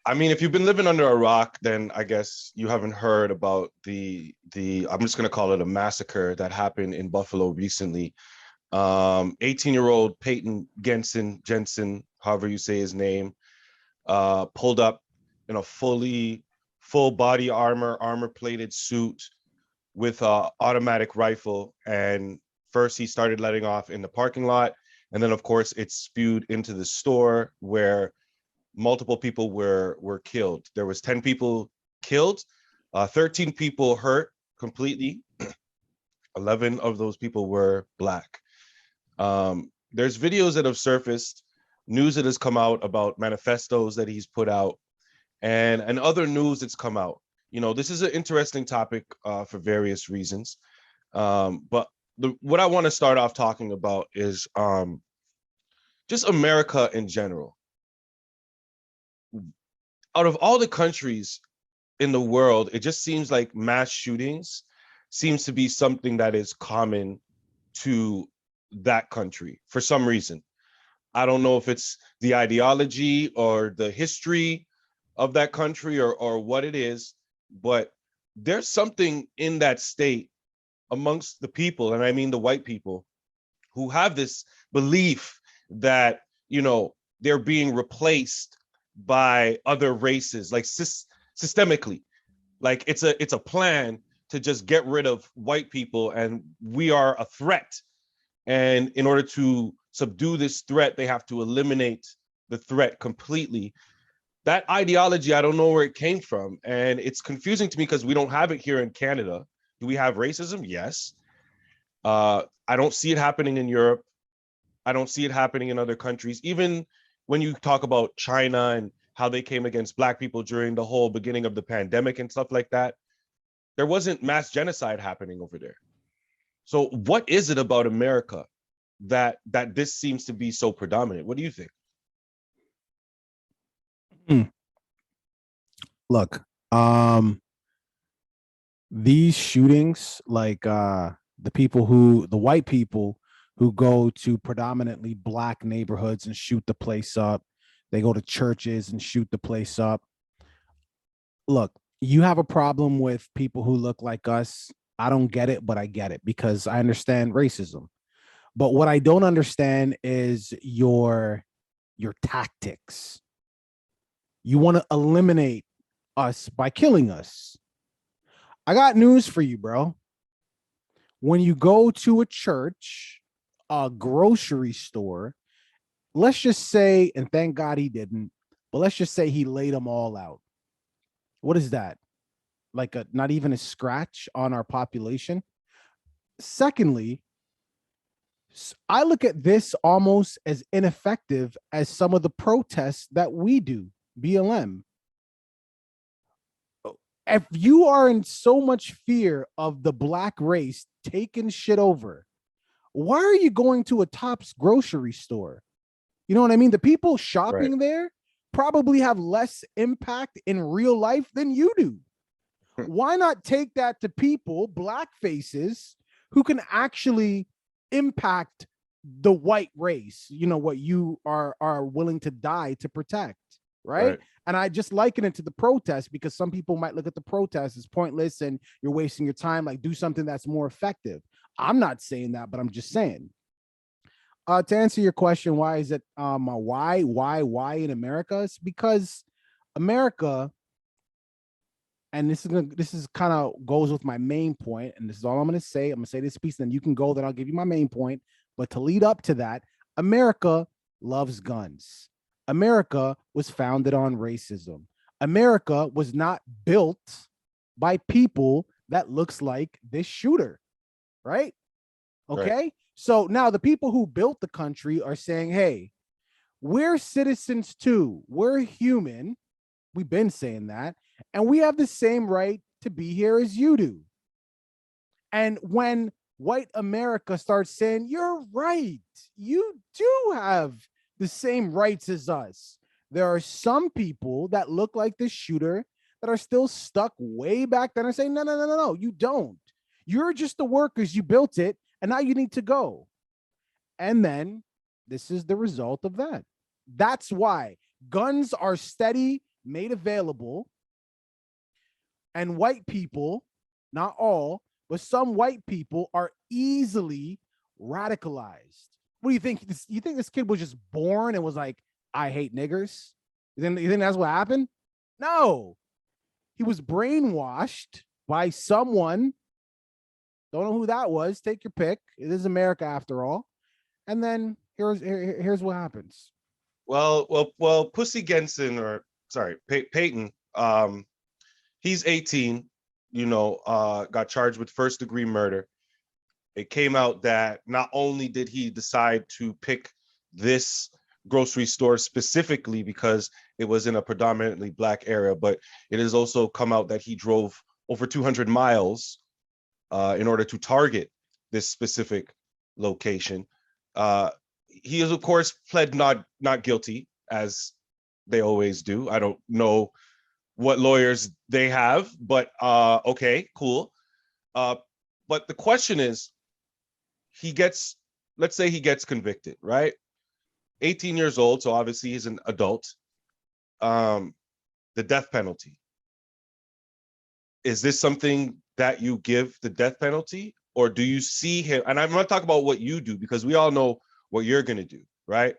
I mean, if you've been living under a rock, then I guess you haven't heard about the I'm just gonna call it a massacre that happened in Buffalo recently. 18-year-old Peyton Jensen, however you say his name, pulled up in a full body armor plated suit with a automatic rifle. And first he started letting off in the parking lot. And then of course it spewed into the store where multiple people were killed. There was 10 people killed, 13 people hurt completely. 11 of those people were Black. There's videos that have surfaced, news that has come out about manifestos that he's put out, and other news that's come out. You know, this is an interesting topic for various reasons. But what I want to start off talking about is just America in general. Out of all the countries in the world, it just seems like mass shootings seems to be something that is common to that country for some reason. I don't know if it's the ideology or the history of that country or what it is, but there's something in that state amongst the people, and I mean the white people, who have this belief that, you know, they're being replaced by other races, like systemically. Like it's a plan to just get rid of white people, and we are a threat. And in order to subdue this threat, they have to eliminate the threat completely. That ideology, I don't know where it came from. And it's confusing to me because we don't have it here in Canada. Do we have racism? Yes. I don't see it happening in Europe. I don't see it happening in other countries. Even when you talk about China and how they came against Black people during the whole beginning of the pandemic and stuff like that, there wasn't mass genocide happening over there. So what is it about America that this seems to be so predominant? What do you think? Look, these shootings, like the white people who go to predominantly Black neighborhoods and shoot the place up. They go to churches and shoot the place up. Look, you have a problem with people who look like us. I don't get it, but I get it because I understand racism. But what I don't understand is your tactics. You want to eliminate us by killing us. I got news for you, bro. When you go to a church, a grocery store, let's just say, and thank God he didn't, but let's just say he laid them all out. What is that? Like not even a scratch on our population. Secondly, I look at this almost as ineffective as some of the protests that we do, BLM. If you are in so much fear of the Black race taking shit over, why are you going to a Tops grocery store? You know what I mean? The people shopping there probably have less impact in real life than you do. Why not take that to people, Black faces, who can actually impact the white race? You know, what you are willing to die to protect, right? And I just liken it to the protest because some people might look at the protest as pointless and you're wasting your time. Like, do something that's more effective. I'm not saying that, but I'm just saying. To answer your question, why is it why in America? It's because America, and this is kind of goes with my main point, and this is all I'm going to say. I'm going to say this piece, then you can go, then I'll give you my main point. But to lead up to that, America loves guns. America was founded on racism. America was not built by people that looks like this shooter, right? Okay. Right. So now the people who built the country are saying, hey, we're citizens too. We're human. We've been saying that. And we have the same right to be here as you do. And when white America starts saying, you're right, you do have the same rights as us, there are some people that look like this shooter that are still stuck way back then and saying, no, you don't. You're just the workers. You built it, and now you need to go. And then this is the result of that. That's why guns are steady made available, and white people, not all, but some white people are easily radicalized. What do you think? You think this kid was just born and was like, I hate niggers? You think that's what happened? No. He was brainwashed by someone. Don't know who that was. Take your pick. It is America after all. And then here's what happens. Well, Pussy Genson, or sorry, Peyton, he's 18, got charged with first-degree murder. It came out that not only did he decide to pick this grocery store specifically because it was in a predominantly Black area, but it has also come out that he drove over 200 miles in order to target this specific location. He is, of course, pled not guilty, as they always do. I don't know what lawyers they have, but okay, cool. But the question is, let's say he gets convicted, right? 18 years old, so obviously he's an adult. The death penalty. Is this something that you give the death penalty? Or do you see him, and I'm not talking about what you do, because we all know what you're gonna do, right?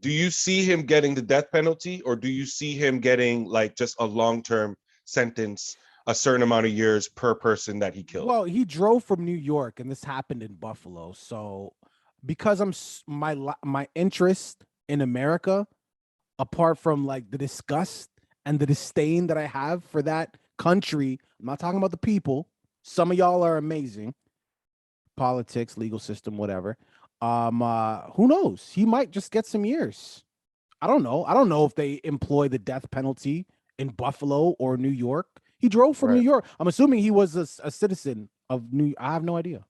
Do you see him getting the death penalty, or do you see him getting like just a long-term sentence, a certain amount of years per person that he killed? Well, he drove from New York, and this happened in Buffalo. So because my interest in America, apart from like the disgust and the disdain that I have for that country, I'm not talking about the people. Some of y'all are amazing. Politics, legal system, whatever. Who knows? He might just get some years. I don't know. I don't know if they employ the death penalty in Buffalo or New York. He drove from New York. I'm assuming he was a citizen of I have no idea.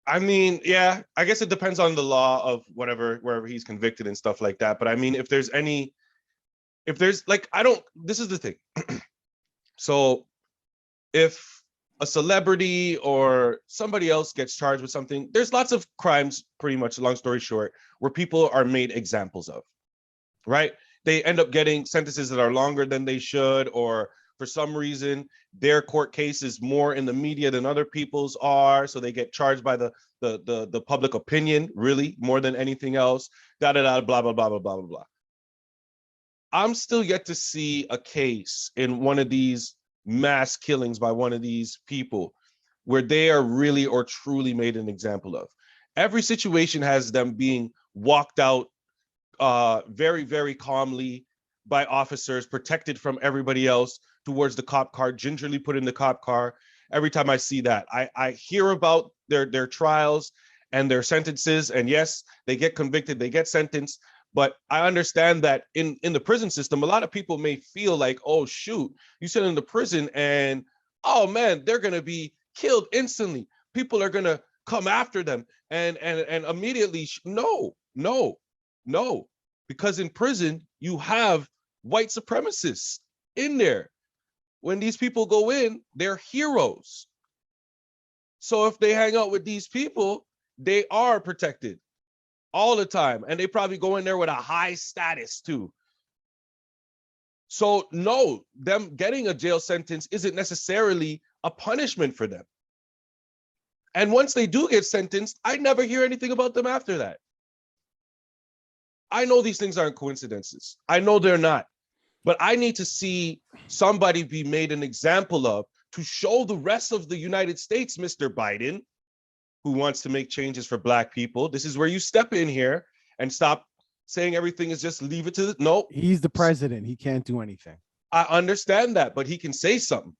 I mean, yeah, I guess it depends on the law of wherever he's convicted and stuff like that. But I mean, if there's like, this is the thing. So if a celebrity or somebody else gets charged with something, there's lots of crimes, pretty much, long story short, where people are made examples of, right? They end up getting sentences that are longer than they should, or for some reason, their court case is more in the media than other people's are, so they get charged by the public opinion, really, more than anything else, blah, blah, blah, blah, blah, blah, blah, blah. I'm still yet to see a case in one of these mass killings by one of these people where they are really or truly made an example of. Every situation has them being walked out very, very calmly by officers, protected from everybody else, towards the cop car, gingerly put in the cop car. Every time I see that, I hear about their trials and their sentences, and yes, they get convicted, they get sentenced. But I understand that in the prison system, a lot of people may feel like, oh, shoot, you send them to prison and, oh, man, they're going to be killed instantly. People are going to come after them. And immediately, no. Because in prison, you have white supremacists in there. When these people go in, they're heroes. So if they hang out with these people, they are protected all the time, and they probably go in there with a high status too. So no, them getting a jail sentence isn't necessarily a punishment for them. And once they do get sentenced, I never hear anything about them after that. I know these things aren't coincidences. I know they're not. But I need to see somebody be made an example of, to show the rest of the United States, Mr. Biden, who wants to make changes for Black people. This is where you step in here and stop saying everything is just leave it to the, no. He's the president. He can't do anything. I understand that, but he can say something.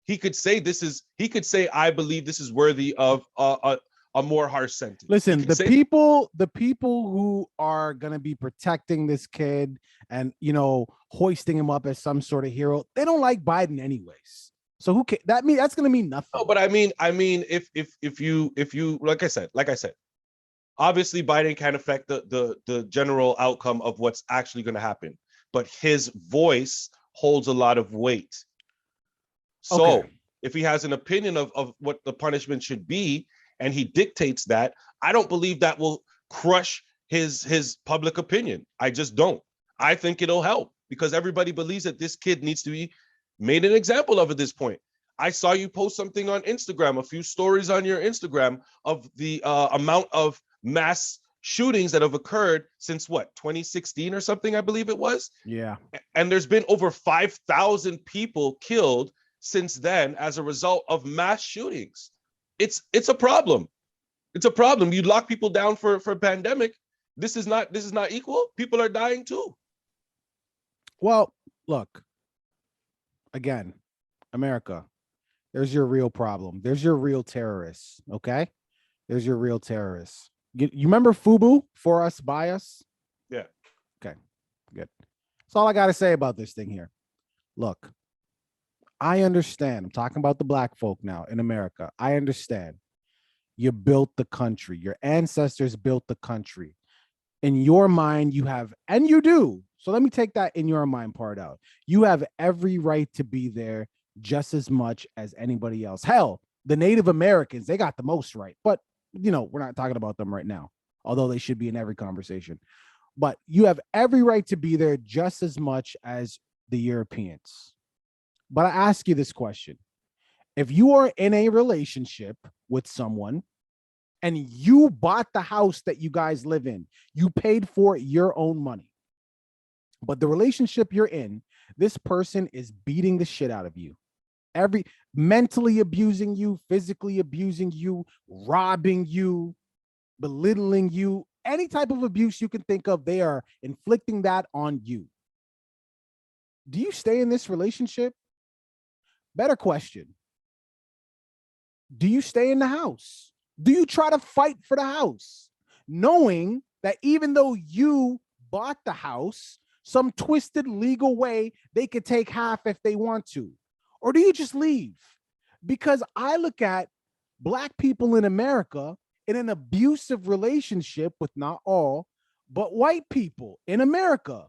He could say I believe this is worthy of a more harsh sentence. Listen, the people who are going to be protecting this kid and, hoisting him up as some sort of hero, they don't like Biden anyways. So who can that's going to mean nothing. No, but I mean, if you like I said, obviously Biden can't affect the general outcome of what's actually going to happen, but his voice holds a lot of weight. So if he has an opinion of what the punishment should be, and he dictates that, I don't believe that will crush his public opinion. I just don't. I think it'll help. because everybody believes that this kid needs to be made an example of at this point. I saw you post something on Instagram, a few stories on your Instagram of the amount of mass shootings that have occurred since what, 2016 or something, I believe it was. Yeah. And there's been over 5,000 people killed since then as a result of mass shootings. It's a problem. It's a problem. You lock people down for a pandemic. This is not equal. People are dying too. Well, look, again, America, there's your real problem. There's your real terrorists. Okay. There's your real terrorists. You remember FUBU, for us, by us? Yeah. Okay, good. That's all I got to say about this thing here. Look, I understand. I'm talking about the black folk now in America. I understand. You built the country. Your ancestors built the country. In your mind, you have, and you do. So let me take that in your mind part out. You have every right to be there just as much as anybody else. Hell, the Native Americans, they got the most right. But, you know, we're not talking about them right now, although they should be in every conversation. But you have every right to be there just as much as the Europeans. But I ask you this question. If you are in a relationship with someone and you bought the house that you guys live in, you paid for your own money, but the relationship you're in, this person is beating the shit out of you. Mentally abusing you, physically abusing you, robbing you, belittling you, any type of abuse you can think of, they are inflicting that on you. Do you stay in this relationship? Better question. Do you stay in the house? Do you try to fight for the house, knowing that even though you bought the house, some twisted legal way, they could take half if they want to? Or do you just leave? Because I look at black people in America in an abusive relationship with not all, but white people in America.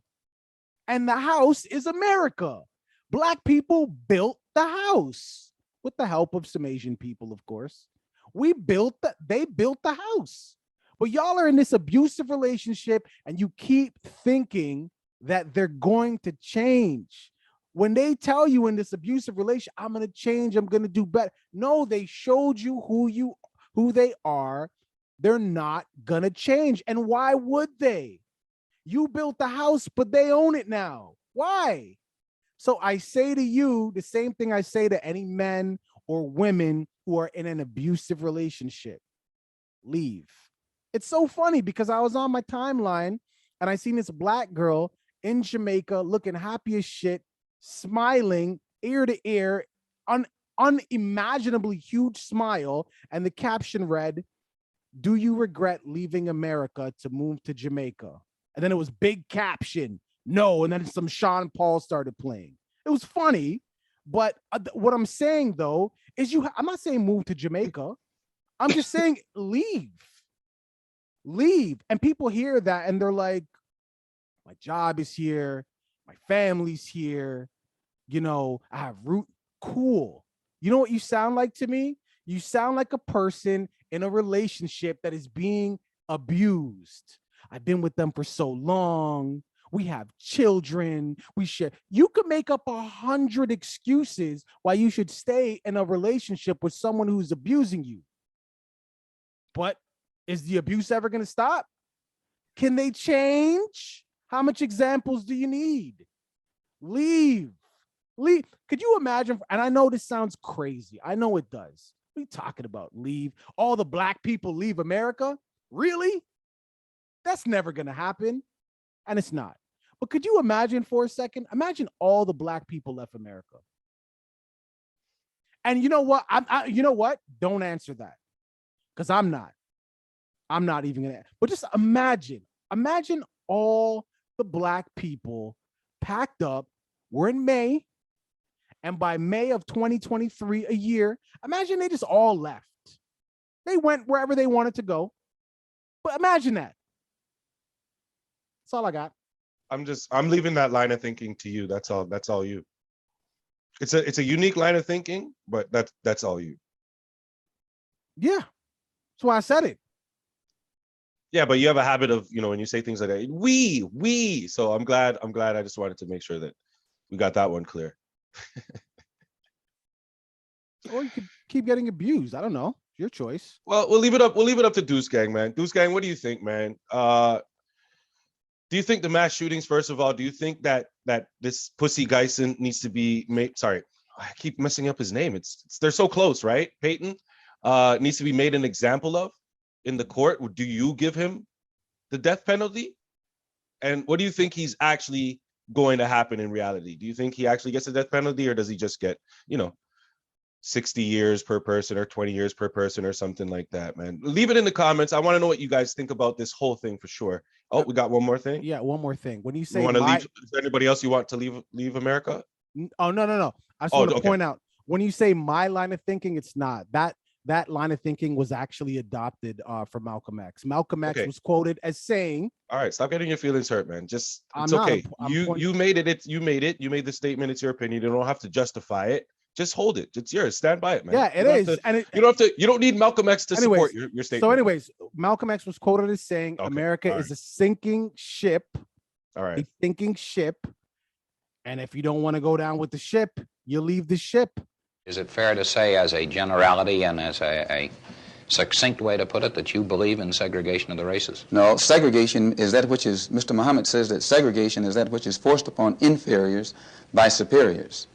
And the house is America. Black people built the house with the help of some Asian people, of course. They built the house. But y'all are in this abusive relationship and you keep thinking that they're going to change. When they tell you in this abusive relationship, I'm going to change, I'm going to do better. No, they showed you who they are. They're not going to change. And why would they? You built the house, but they own it now. Why? So I say to you the same thing I say to any men or women who are in an abusive relationship. Leave. It's so funny because I was on my timeline and I seen this black girl in Jamaica looking happy as shit, smiling ear to ear, unimaginably huge smile. And the caption read, "Do you regret leaving America to move to Jamaica?" And then it was big caption, no. And then some Sean Paul started playing. It was funny. But what I'm saying, though, is I'm not saying move to Jamaica. I'm just saying leave. Leave. And people hear that and they're like, my job is here. My family's here. You know, I have cool. You know what you sound like to me? You sound like a person in a relationship that is being abused. I've been with them for so long. We have children. We share. You could make up 100 excuses why you should stay in a relationship with someone who's abusing you. But is the abuse ever going to stop? Can they change? How much examples do you need? Leave. Leave. Could you imagine? And I know this sounds crazy. I know it does. What are you talking about? Leave. All the black people leave America? Really? That's never going to happen. And it's not. But could you imagine for a second? Imagine all the black people left America. And you know what? You know what? Don't answer that. Because I'm not even going to. But just imagine all the black people packed up. We're in May. And by May of 2023, a year, imagine they just all left. They went wherever they wanted to go. But imagine that. That's all I got. I'm leaving that line of thinking to you. That's all you. It's a unique line of thinking, but that's all you. Yeah. That's why I said it. Yeah, but you have a habit of, when you say things like that, we. So I'm glad. I just wanted to make sure that we got that one clear. Or you could keep getting abused. I don't know. Your choice. Well, we'll leave it up. We'll leave it up to Deuce Gang, man. Deuce Gang, what do you think, man? Do you think the mass shootings? First of all, do you think that this pussy Geisen needs to be made? Sorry, I keep messing up his name. They're so close, right? Peyton needs to be made an example of in the court. Do you give him the death penalty? And what do you think he's actually going to happen in reality? Do you think he actually gets a death penalty, or does he just get, 60 years per person or 20 years per person or something like that, man? Leave it in the comments. I want to know what you guys think about this whole thing for sure. Oh, we got one more thing. Yeah, one more thing. When you say leave, is there anybody else you want to leave America? Oh, no. I just want to point out, when you say my line of thinking, it's not. That line of thinking was actually adopted from Malcolm X. Malcolm X was quoted as saying, all right, stop getting your feelings hurt, man. It's okay. You made it. You made the statement. It's your opinion. You don't have to justify it. Just hold it. It's yours. Stand by it, man. Yeah, it is. You don't need Malcolm X to support your statement. So anyways, Malcolm X was quoted as saying, America is a sinking ship. All right. A sinking ship. And if you don't want to go down with the ship, you leave the ship. Is it fair to say, as a generality and as a succinct way to put it, that you believe in segregation of the races? No, segregation is that which is, Mr. Muhammad says that segregation is that which is forced upon inferiors by superiors.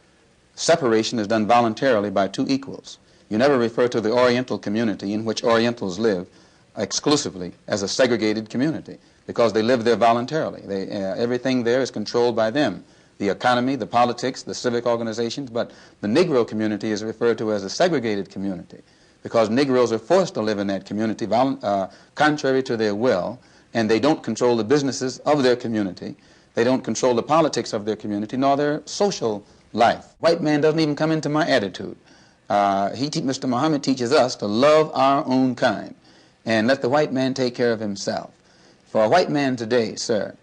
Separation is done voluntarily by two equals. You never refer to the Oriental community in which Orientals live exclusively as a segregated community, because they live there voluntarily. Everything there is controlled by them. The economy, the politics, the civic organizations, but the Negro community is referred to as a segregated community because Negroes are forced to live in that community contrary to their will, and they don't control the businesses of their community. They don't control the politics of their community, nor their social life. White man doesn't even come into my attitude. Mr. Muhammad teaches us to love our own kind and let the white man take care of himself. For a white man today, sir,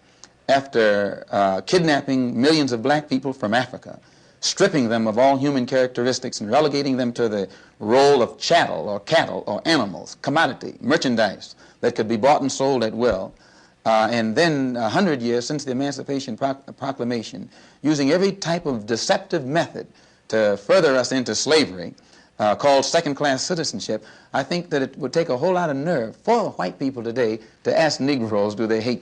after kidnapping millions of black people from Africa, stripping them of all human characteristics and relegating them to the role of chattel or cattle or animals, commodity, merchandise that could be bought and sold at will, and then 100 years since the Emancipation Proclamation, using every type of deceptive method to further us into slavery, called second-class citizenship, I think that it would take a whole lot of nerve for white people today to ask Negroes, do they hate